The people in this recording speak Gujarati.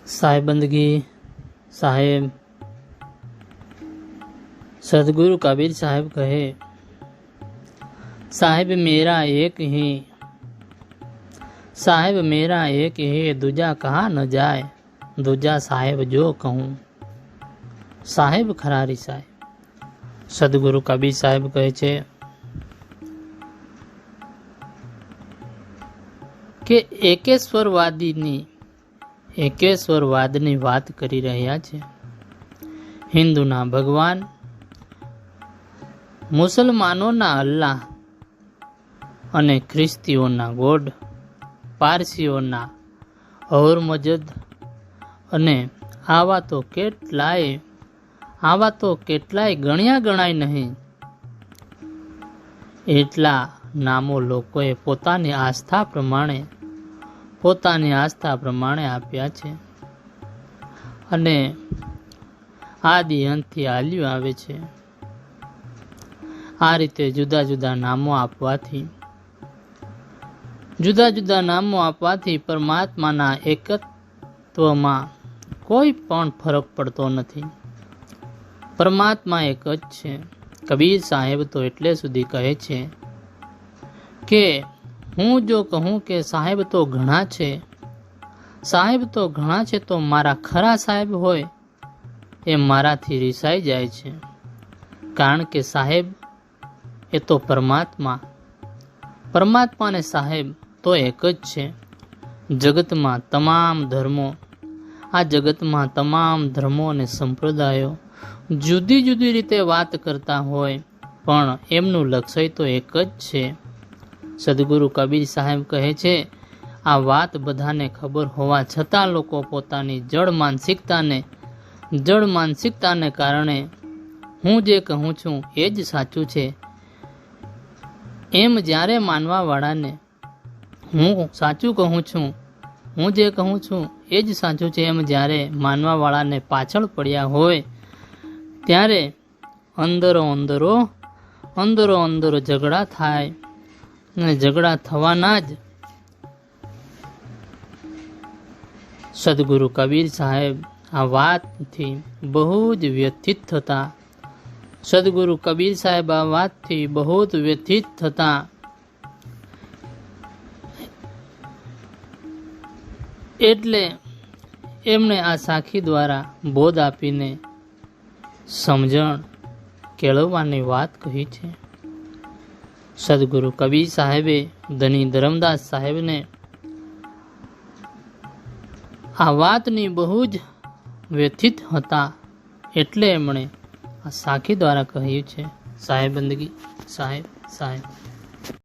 साहिबंदगी साहेब सदगुरु कबीर साहब कहे, साहेब मेरा एक ही, साहेब मेरा एक ही, दूजा कहा न जाए, दूजा साहेब जो कहूँ, साहेब खरारी साहेब। सदगुरु कबीर साहेब कहे छे કે એકેશ્વરવાદની વાત કરી રહ્યા છે। હિન્દુના ભગવાન, મુસલમાનોના અલ્લાહ અને ખ્રિસ્તીઓના ગોડ, પારસીઓના ઔરમજદ અને આવા તો કેટલાય ગણ્યા ગણાય નહીં એટલા નામો લોકોએ પોતાની આસ્થા પ્રમાણે આપ્યા છે અને આદિ અંતથી હાલ્યું આવે છે। આ રીતે જુદા જુદા નામો આપવાથી પરમાત્માના એકત્વમાં કોઈ પણ ફરક પડતો નથી। પરમાત્મા એક જ છે। કબીર સાહેબ તો એટલે સુધી કહે છે કે હું જો કહું કે સાહેબ તો ઘણા છે તો મારા ખરા સાહેબ હોય એ મારાથી રિસાઈ જાય છે, કારણ કે સાહેબ એ તો પરમાત્મા ને સાહેબ તો એક જ છે। જગતમાં તમામ ધર્મો અને સંપ્રદાયો જુદી જુદી રીતે વાત કરતા હોય પણ એમનું લક્ષ્ય તો એક જ છે। સદગુરુ કબીર સાહેબ કહે છે, આ વાત બધાને ખબર હોવા છતાં લોકો પોતાની જડ માનસિકતાને કારણે હું જે કહું છું એ જ સાચું છે એમ જ્યારે માનવાવાળાને હું સાચું કહું છું, હું જે કહું છું એ જ સાચું છે એમ જ્યારે માનવાવાળાને પાછળ પડ્યા હોય ત્યારે અંદરો ઝઘડા થાય અને ઝઘડા થવાના જ। સદગુરુ કબીર સાહેબ આ વાતથી બહુ જ વ્યથિત થતા એટલે એમણે આ સાખી દ્વારા બોધ આપીને સમજણ કેળવવાની વાત કહી છે। સદગુરુ કબીર સાહેબે ધની ધરમદાસ સાહેબને આ વાતની બહુ જ વ્યથિત હતા એટલે એમણે આ સાખી દ્વારા કહ્યું છે, સાહેબંદગી સાહેબ।